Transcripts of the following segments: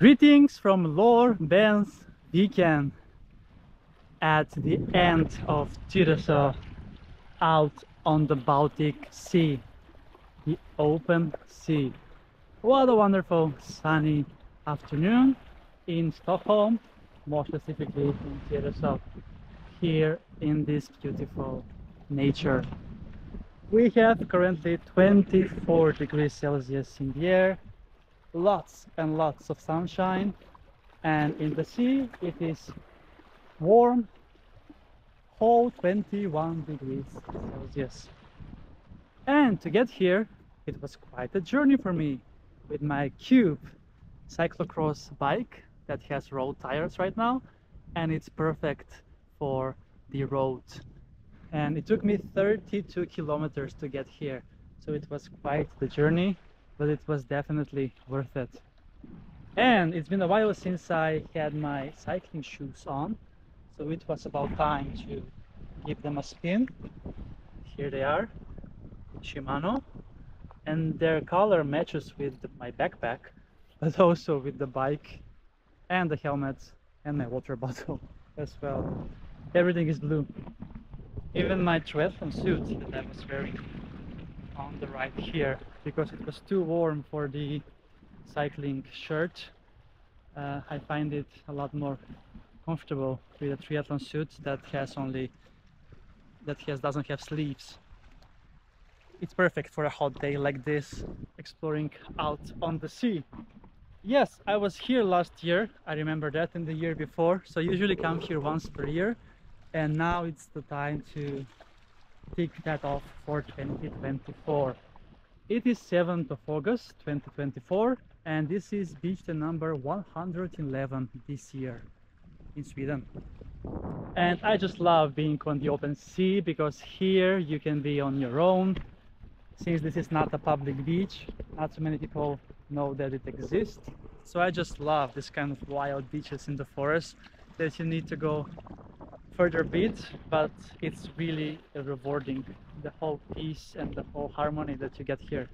Greetings from Lårbensviken at the end of Tyresö, out on the Baltic Sea, the open sea. What a wonderful sunny afternoon in Stockholm, more specifically in Tyresö, here in this beautiful nature. We have currently 24 degrees Celsius in the air, lots and lots of sunshine, and in the sea it is warm, whole 21 degrees Celsius. And to get here it was quite a journey for me with my Cube Cyclocross bike that has road tires right now, and it's perfect for the road. And it took me 32 kilometers to get here, so it was quite the journey, but it was definitely worth it. And it's been a while since I had my cycling shoes on, so it was about time to give them a spin. Here they are, Shimano, and their color matches with my backpack, but also with the bike and the helmet and my water bottle as well. Everything is blue. Even my triathlon suit that I was wearing on the right here, because it was too warm for the cycling shirt. I find it a lot more comfortable with a triathlon suit that doesn't have sleeves. It's perfect for a hot day like this, exploring out on the sea. Yes, I was here last year, I remember that, and the year before, so I usually come here once per year, and now it's the time to tick that off for 2024. It is 7th of August 2024, and this is beach day number 111 this year in Sweden. And I just love being on the open sea, because here you can be on your own. Since this is not a public beach, not so many people know that it exists. So I just love this kind of wild beaches in the forest that you need to go further a bit, but it's really rewarding, the whole peace and the whole harmony that you get here.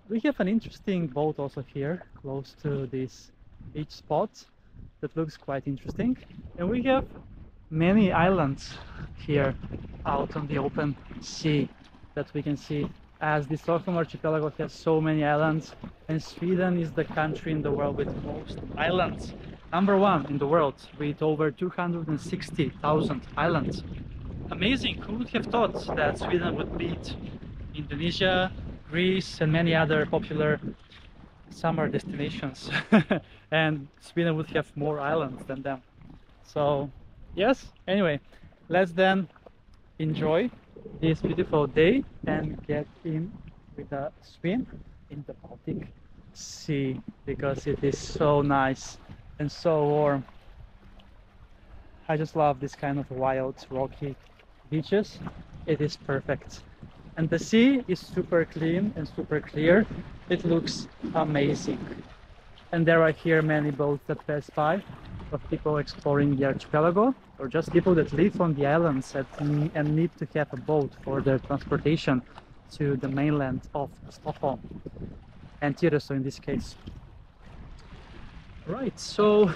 We have an interesting boat also here close to this beach spot that looks quite interesting, and we have many islands here out on the open sea that we can see, as the Stockholm archipelago has so many islands, and Sweden is the country in the world with most islands. #1 in the world with over 260,000 islands. Amazing! Who would have thought that Sweden would beat Indonesia, Greece, and many other popular summer destinations? And Sweden would have more islands than them. So yes, anyway, let's then enjoy this beautiful day and get in with a swim in the Baltic Sea, because it is so nice and so warm. I just love this kind of wild rocky beaches. It is perfect, and the sea is super clean and super clear. It looks amazing, and there are here many boats that pass by of people exploring the archipelago, or just people that live on the islands and need to have a boat for their transportation to the mainland of Stockholm and Tyresö in this case. Right, so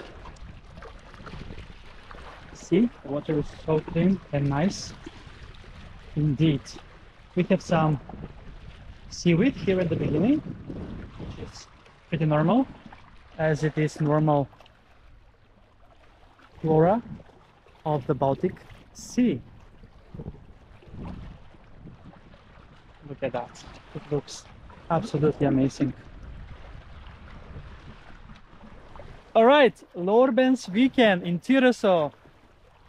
see, the water is so clean and nice indeed. We have some seaweed here at the beginning, which is pretty normal, as it is normal flora of the Baltic Sea. Look at that, it looks absolutely amazing. Alright, Lårbensviken in Tyresö,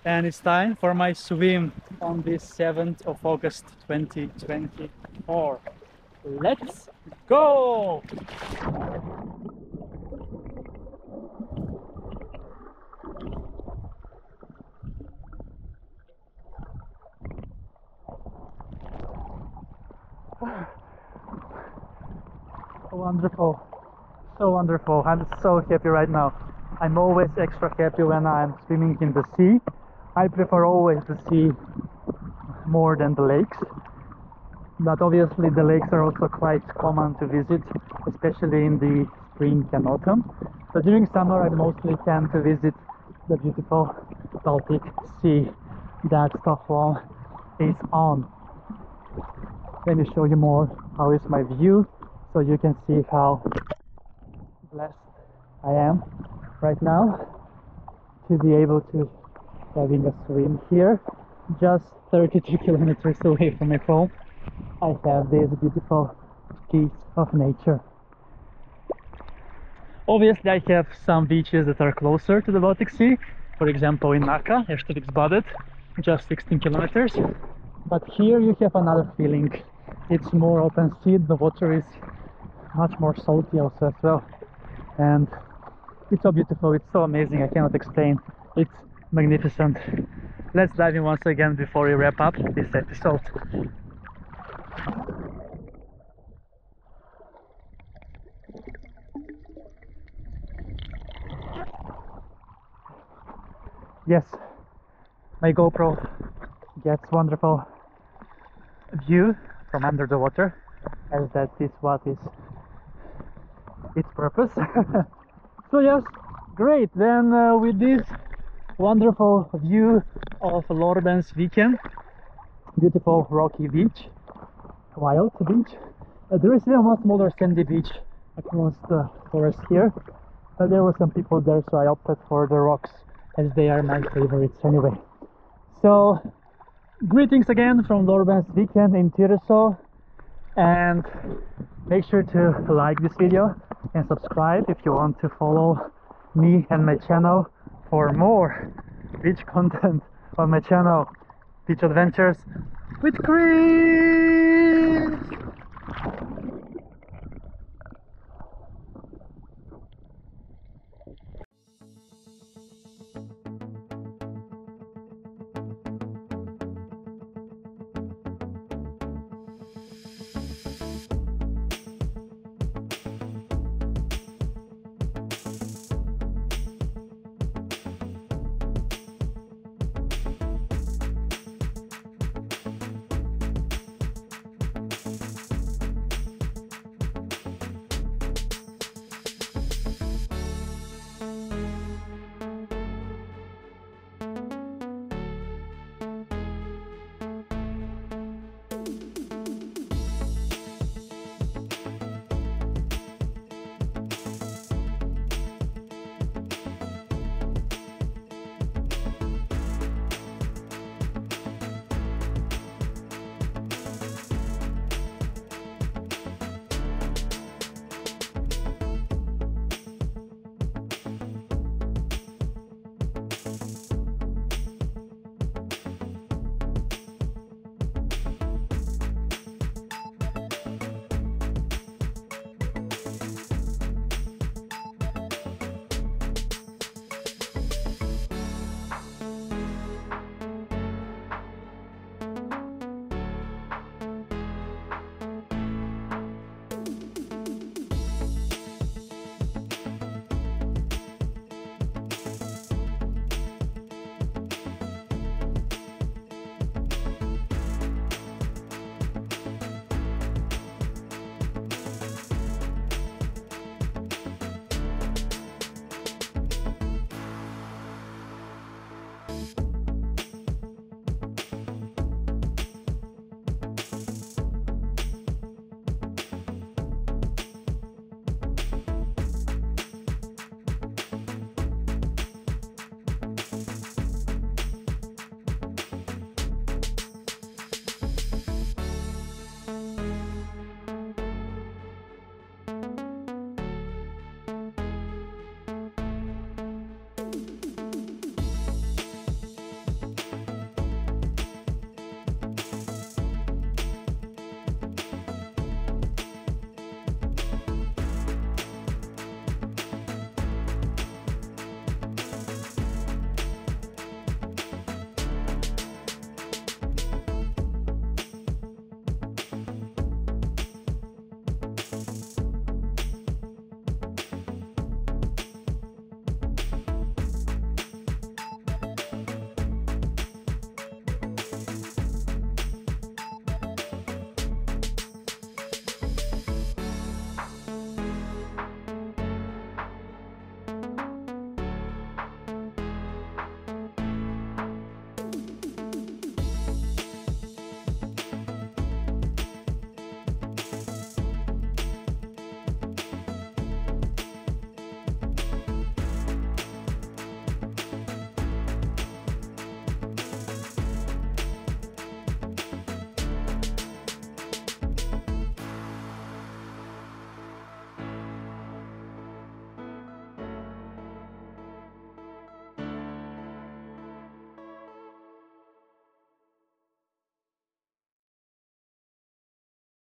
and it's time for my swim on this 7th of August 2024. Let's go! Wonderful, so wonderful. I'm so happy right now. I'm always extra happy when I'm swimming in the sea. I prefer always the sea more than the lakes, but obviously the lakes are also quite common to visit, especially in the spring and autumn. So during summer I mostly tend to visit the beautiful Baltic Sea that Stockholm is on. Let me show you more how is my view, so you can see how blessed I am right now to be able to having a swim here. Just 32 kilometers away from my home I have this beautiful piece of nature. Obviously I have some beaches that are closer to the Baltic Sea, for example in Nacka, Badet, just 16 kilometers. But here you have another feeling. It's more open sea, the water is much more salty also as well. And it's so beautiful, it's so amazing, I cannot explain. It's magnificent. Let's dive in once again before we wrap up this episode. Yes, my GoPro gets wonderful view from under the water, as that is what is its purpose. So yes, great. Then with this wonderful view of Lårbensviken, beautiful rocky beach, wild beach. There is even one smaller sandy beach across the forest here, but there were some people there, so I opted for the rocks as they are my favorites anyway. So greetings again from Lårbensviken in Tyresö, and make sure to like this video and subscribe if you want to follow me and my channel for more beach content on my channel, Beach Adventures with Chris.